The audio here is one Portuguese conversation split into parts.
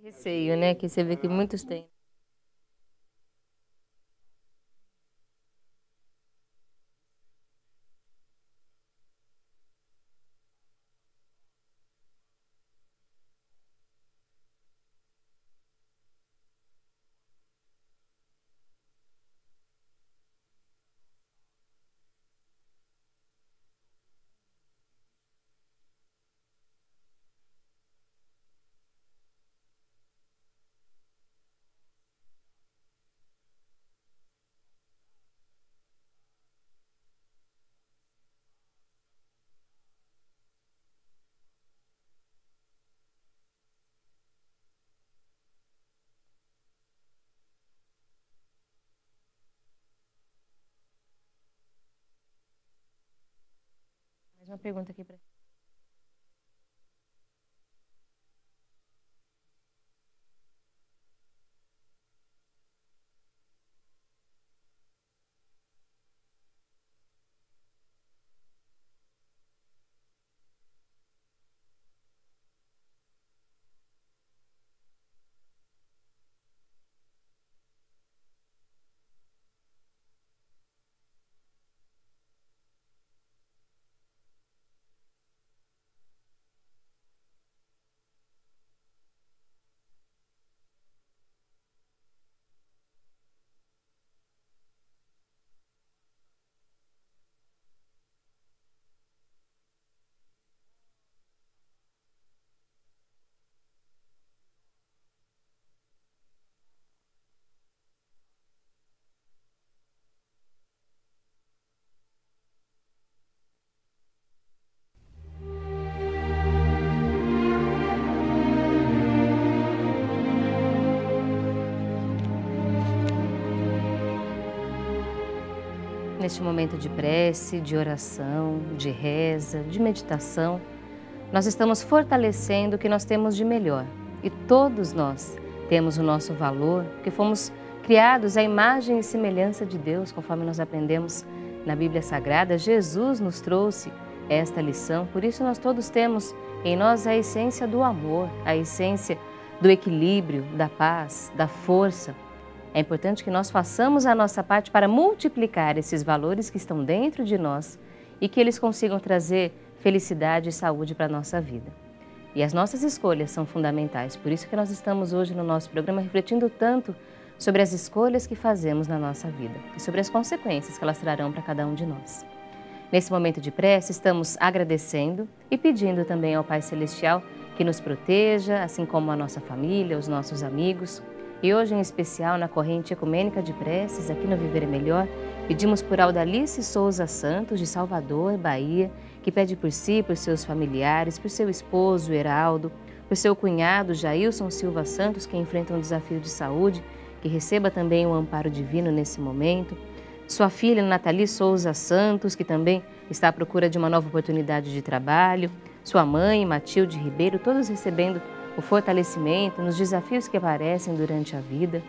Receio, né? Que você vê que muitos têm. Mais uma pergunta aqui para. Neste momento de prece, de oração, de reza, de meditação, nós estamos fortalecendo o que nós temos de melhor. E todos nós temos o nosso valor, que fomos criados à imagem e semelhança de Deus, conforme nós aprendemos na Bíblia Sagrada. Jesus nos trouxe esta lição, por isso nós todos temos em nós a essência do amor, a essência do equilíbrio, da paz, da força. É importante que nós façamos a nossa parte para multiplicar esses valores que estão dentro de nós e que eles consigam trazer felicidade e saúde para a nossa vida. E as nossas escolhas são fundamentais, por isso que nós estamos hoje no nosso programa refletindo tanto sobre as escolhas que fazemos na nossa vida e sobre as consequências que elas trarão para cada um de nós. Nesse momento de prece, estamos agradecendo e pedindo também ao Pai Celestial que nos proteja, assim como a nossa família, os nossos amigos. E hoje, em especial, na corrente ecumênica de preces, aqui no Viver é Melhor, pedimos por Aldalice Souza Santos, de Salvador, Bahia, que pede por si, por seus familiares, por seu esposo, Heraldo, por seu cunhado, Jailson Silva Santos, que enfrenta um desafio de saúde, que receba também um amparo divino nesse momento. Sua filha, Nathalie Souza Santos, que também está à procura de uma nova oportunidade de trabalho. Sua mãe, Matilde Ribeiro, todos recebendo o fortalecimento nos desafios que aparecem durante a vida.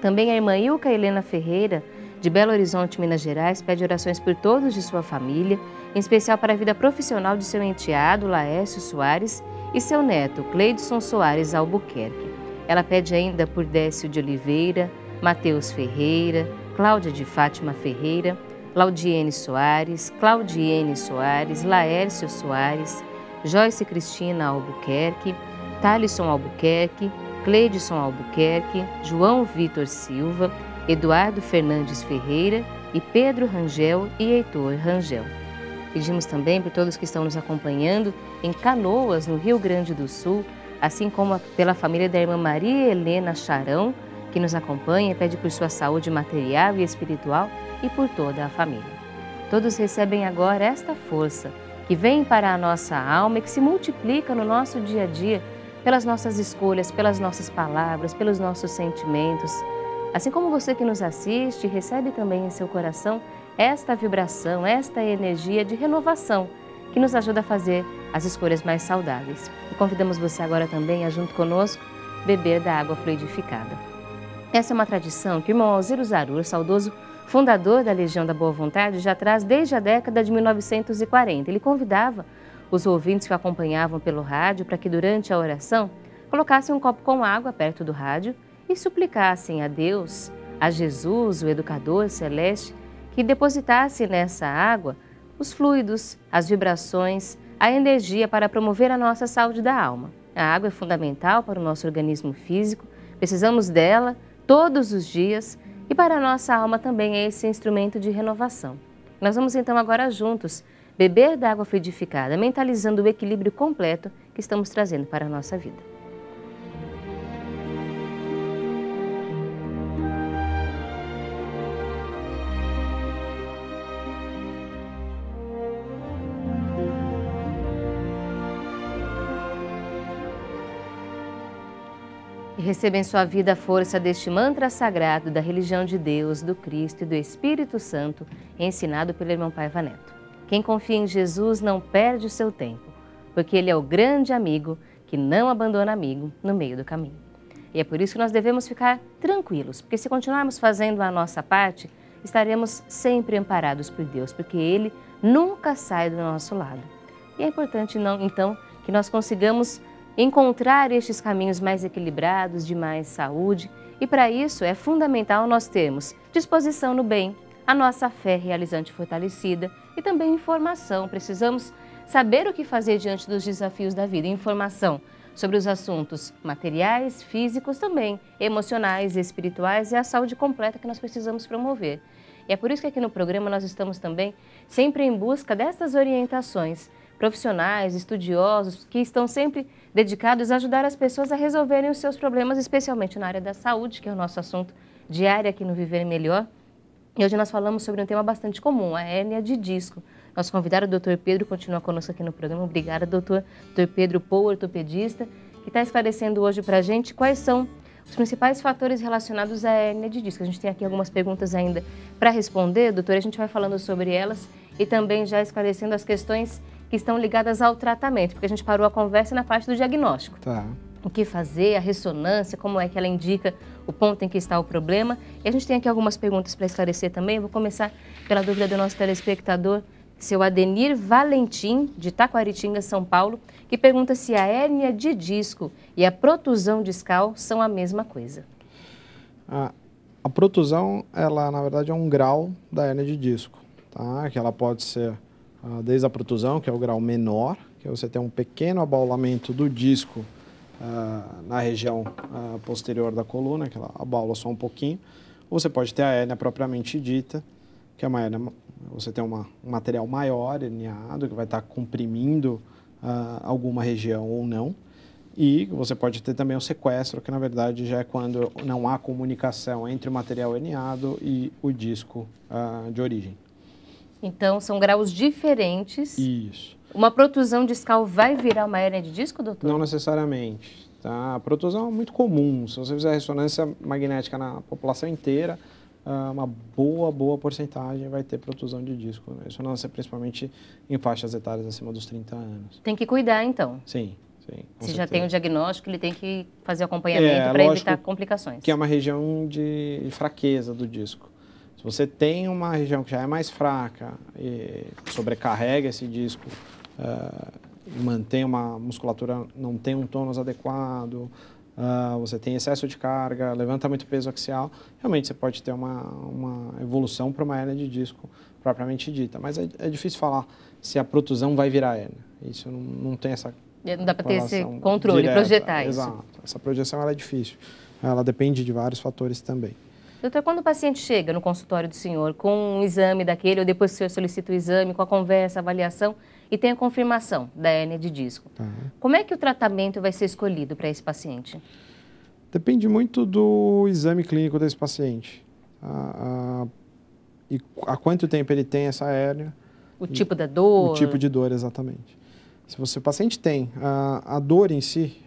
Também a irmã Ilka Helena Ferreira, de Belo Horizonte, Minas Gerais, pede orações por todos de sua família, em especial para a vida profissional de seu enteado, Laércio Soares, e seu neto, Cleidson Soares Albuquerque. Ela pede ainda por Décio de Oliveira, Mateus Ferreira, Cláudia de Fátima Ferreira, Laudiene Soares, Claudiene Soares, Laércio Soares, Joyce Cristina Albuquerque, Thalisson Albuquerque, Cleidson Albuquerque, João Vitor Silva, Eduardo Fernandes Ferreira e Pedro Rangel e Heitor Rangel. Pedimos também por todos que estão nos acompanhando em Canoas, no Rio Grande do Sul, assim como pela família da irmã Maria Helena Charão, que nos acompanha e pede por sua saúde material e espiritual e por toda a família. Todos recebem agora esta força que vem para a nossa alma e que se multiplica no nosso dia a dia, pelas nossas escolhas, pelas nossas palavras, pelos nossos sentimentos. Assim como você que nos assiste, recebe também em seu coração esta vibração, esta energia de renovação que nos ajuda a fazer as escolhas mais saudáveis. E convidamos você agora também a, junto conosco, beber da água fluidificada. Essa é uma tradição que o irmão Alziro Zarur, saudoso fundador da Legião da Boa Vontade, já traz desde a década de 1940. Ele convidava os ouvintes que o acompanhavam pelo rádio para que durante a oração colocassem um copo com água perto do rádio e suplicassem a Deus, a Jesus, o educador celeste, que depositasse nessa água os fluidos, as vibrações, a energia para promover a nossa saúde da alma. A água é fundamental para o nosso organismo físico, precisamos dela todos os dias e para a nossa alma também é esse instrumento de renovação. Nós vamos então agora juntos beber da água fluidificada, mentalizando o equilíbrio completo que estamos trazendo para a nossa vida. E receba em sua vida a força deste mantra sagrado da religião de Deus, do Cristo e do Espírito Santo, ensinado pelo irmão Paiva Neto. Quem confia em Jesus não perde o seu tempo, porque Ele é o grande amigo que não abandona amigo no meio do caminho. E é por isso que nós devemos ficar tranquilos, porque se continuarmos fazendo a nossa parte, estaremos sempre amparados por Deus, porque Ele nunca sai do nosso lado. E é importante, então, que nós consigamos encontrar estes caminhos mais equilibrados, de mais saúde, e para isso é fundamental nós termos disposição no bem, a nossa fé realizante fortalecida e também informação. Precisamos saber o que fazer diante dos desafios da vida, informação sobre os assuntos materiais, físicos também, emocionais, espirituais e a saúde completa que nós precisamos promover. E é por isso que aqui no programa nós estamos também sempre em busca dessas orientações, profissionais, estudiosos, que estão sempre dedicados a ajudar as pessoas a resolverem os seus problemas, especialmente na área da saúde, que é o nosso assunto diário aqui no Viver Melhor. E hoje nós falamos sobre um tema bastante comum, a hérnia de disco. Nosso convidado, o Dr. Pedro, continua conosco aqui no programa. Obrigada, doutor. Dr. Pedro Pou, ortopedista, que está esclarecendo hoje para a gente quais são os principais fatores relacionados à hérnia de disco. A gente tem aqui algumas perguntas ainda para responder, doutor, a gente vai falando sobre elas e também já esclarecendo as questões que estão ligadas ao tratamento, porque a gente parou a conversa na parte do diagnóstico. Tá. O que fazer, a ressonância, como é que ela indica o ponto em que está o problema. E a gente tem aqui algumas perguntas para esclarecer também. Eu vou começar pela dúvida do nosso telespectador, seu Adenir Valentim, de Taquaritinga, São Paulo, que pergunta se a hérnia de disco e a protusão discal são a mesma coisa. A protusão, ela na verdade é um grau da hérnia de disco, tá? Que ela pode ser desde a protusão, que é o grau menor, que é você tem um pequeno abaulamento do disco na região posterior da coluna, que ela abaula só um pouquinho, ou você pode ter a hérnia propriamente dita, que é uma hérnia, você tem um material maior, herniado, que vai estar comprimindo alguma região ou não, e você pode ter também o sequestro, que na verdade já é quando não há comunicação entre o material herniado e o disco de origem. Então, são graus diferentes. Isso. Uma protusão discal vai virar uma hérnia de disco, doutor? Não necessariamente. Tá? A protusão é muito comum. Se você fizer ressonância magnética na população inteira, uma boa porcentagem vai ter protusão de disco. Ressonância principalmente em faixas etárias acima dos 30 anos. Tem que cuidar, então. Sim. Se já tem o diagnóstico, ele tem que fazer acompanhamento para evitar complicações. Que é uma região de fraqueza do disco. Se você tem uma região que já é mais fraca e sobrecarrega esse disco, mantém uma musculatura, não tem um tônus adequado, você tem excesso de carga, levanta muito peso axial, realmente você pode ter uma evolução para uma hérnia de disco propriamente dita. Mas é difícil falar se a protusão vai virar hérnia. Isso não tem essa não dá para ter esse controle, direta, projetar isso. Exato. Essa projeção ela é difícil. Ela depende de vários fatores também. Doutor, quando o paciente chega no consultório do senhor com um exame daquele, ou depois que o senhor solicita o exame, com a conversa, a avaliação, e tem a confirmação da hérnia de disco, como é que o tratamento vai ser escolhido para esse paciente? Depende muito do exame clínico desse paciente. E há quanto tempo ele tem essa hérnia. O tipo da dor. O tipo de dor, exatamente. Se o paciente tem a dor em si,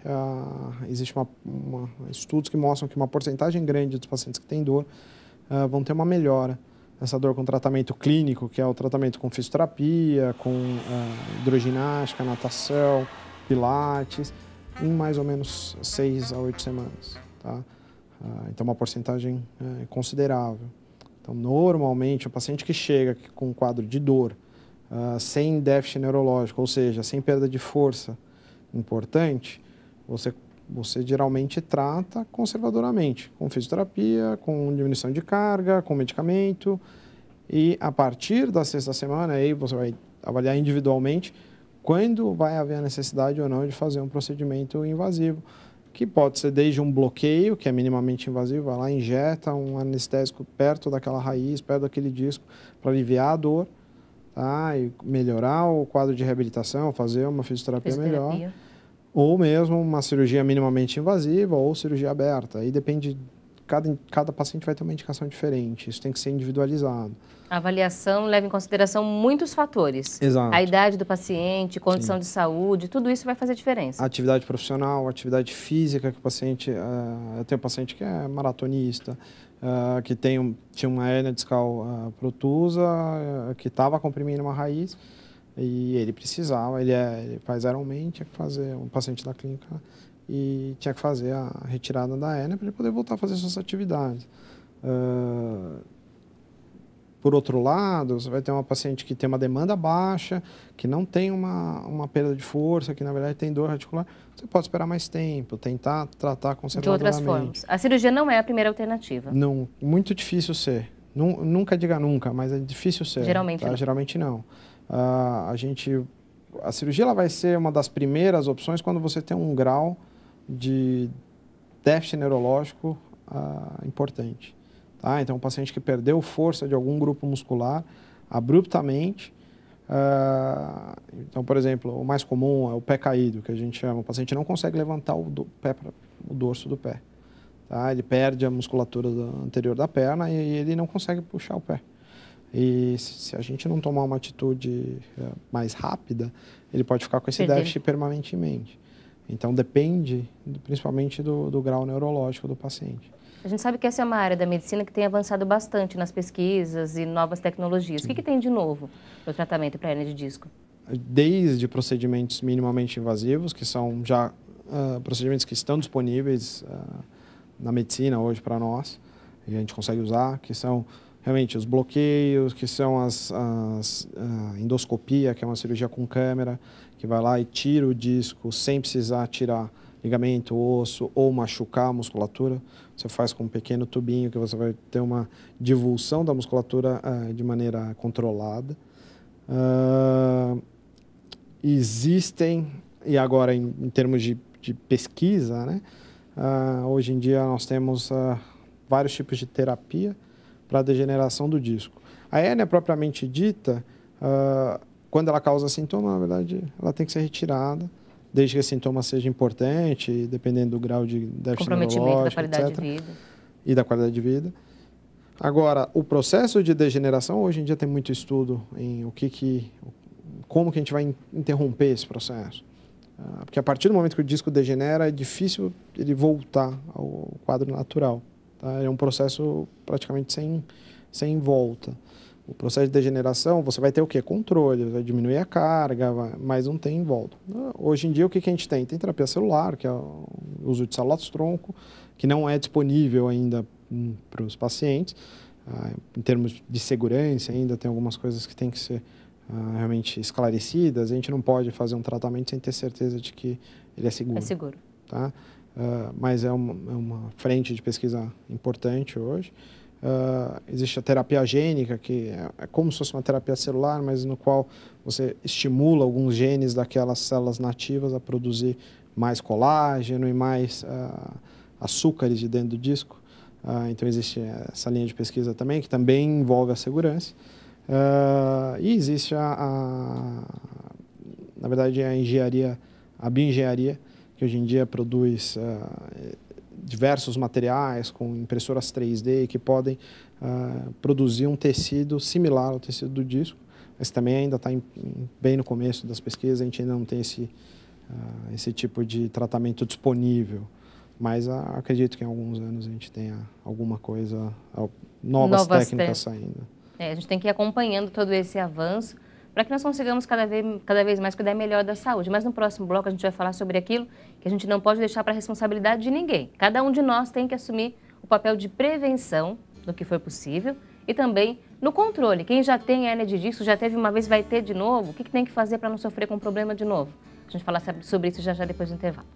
existe estudos que mostram que uma porcentagem grande dos pacientes que têm dor vão ter uma melhora dessa dor com tratamento clínico, que é o tratamento com fisioterapia, com hidroginástica, natação, pilates, em mais ou menos 6 a 8 semanas. Tá? Então, uma porcentagem considerável. Então, normalmente, o paciente que chega com um quadro de dor, sem déficit neurológico, ou seja, sem perda de força importante, você você geralmente trata conservadoramente, com fisioterapia, com diminuição de carga, com medicamento. E a partir da sexta semana, aí você vai avaliar individualmente quando vai haver a necessidade ou não de fazer um procedimento invasivo, que pode ser desde um bloqueio, que é minimamente invasivo, vai lá, injeta um anestésico perto daquela raiz, perto daquele disco, para aliviar a dor, tá? E melhorar o quadro de reabilitação, fazer uma fisioterapia melhor. Ou mesmo uma cirurgia minimamente invasiva ou cirurgia aberta. Aí depende, cada paciente vai ter uma indicação diferente, isso tem que ser individualizado. A avaliação leva em consideração muitos fatores. Exato. A idade do paciente, condição de saúde, tudo isso vai fazer diferença. Atividade profissional, atividade física que o paciente... eu tenho um paciente que é maratonista, que tinha uma hérnia discal protusa, que estava comprimindo uma raiz, e ele precisava, ele faz Ironman, tinha que fazer, um paciente da clínica, e tinha que fazer a retirada da hérnia para ele poder voltar a fazer suas atividades. Por outro lado, você vai ter uma paciente que tem uma demanda baixa, que não tem uma perda de força, que na verdade tem dor articular, você pode esperar mais tempo, tentar tratar conservadoramente. De outras formas. A cirurgia não é a primeira alternativa. Não, muito difícil ser. Nunca diga nunca, mas é difícil ser. Geralmente tá? não. Geralmente não. A cirurgia ela vai ser uma das primeiras opções quando você tem um grau de déficit neurológico importante. Tá? Então, um paciente que perdeu força de algum grupo muscular abruptamente. Então, por exemplo, o mais comum é o pé caído, que a gente chama. O paciente não consegue levantar o dorso do pé. Tá? Ele perde a musculatura anterior da perna e ele não consegue puxar o pé. E se a gente não tomar uma atitude mais rápida, ele pode ficar com esse déficit permanentemente. Então, depende principalmente do grau neurológico do paciente. A gente sabe que essa é uma área da medicina que tem avançado bastante nas pesquisas e novas tecnologias. Sim. O que tem de novo no tratamento para hérnia de disco? Desde procedimentos minimamente invasivos, que são já procedimentos que estão disponíveis na medicina hoje para nós, e a gente consegue usar, que são realmente os bloqueios, que são a endoscopia, que é uma cirurgia com câmera, que vai lá e tira o disco sem precisar tirar ligamento, osso ou machucar a musculatura. Você faz com um pequeno tubinho que você vai ter uma divulsão da musculatura de maneira controlada. Existem, e agora em termos de pesquisa, né? Hoje em dia nós temos vários tipos de terapia para a degeneração do disco. A hérnia propriamente dita, quando ela causa sintoma, na verdade, ela tem que ser retirada, desde que esse sintoma seja importante, dependendo do grau de déficit neurológico, da qualidade etc. de vida. E da qualidade de vida. Agora, o processo de degeneração, hoje em dia tem muito estudo em como que a gente vai interromper esse processo. Porque a partir do momento que o disco degenera, é difícil ele voltar ao quadro natural. Tá? É um processo praticamente sem volta. O processo de degeneração, você vai ter o quê? Controle, vai diminuir a carga, mas não tem volta. Hoje em dia, o que a gente tem? Tem terapia celular, que é o uso de células-tronco, que não é disponível ainda para os pacientes. Em termos de segurança, ainda tem algumas coisas que têm que ser realmente esclarecidas. A gente não pode fazer um tratamento sem ter certeza de que ele é seguro. É seguro. Tá? Mas é uma frente de pesquisa importante hoje. Existe a terapia gênica, que é como se fosse uma terapia celular, mas no qual você estimula alguns genes daquelas células nativas a produzir mais colágeno e mais açúcares de dentro do disco. Então existe essa linha de pesquisa também, que também envolve a segurança. E existe na verdade, a bioengenharia, que hoje em dia produz diversos materiais com impressoras 3D que podem produzir um tecido similar ao tecido do disco, mas também ainda está bem no começo das pesquisas, a gente ainda não tem esse tipo de tratamento disponível, mas acredito que em alguns anos a gente tenha alguma coisa, novas técnicas saindo. A gente tem que ir acompanhando todo esse avanço para que nós consigamos cada vez mais cuidar melhor da saúde. Mas no próximo bloco a gente vai falar sobre aquilo que a gente não pode deixar para a responsabilidade de ninguém. Cada um de nós tem que assumir o papel de prevenção do que for possível e também no controle. Quem já tem hérnia de disco, já teve uma vez, vai ter de novo, o que tem que fazer para não sofrer com o problema de novo? A gente fala sobre isso já depois do intervalo.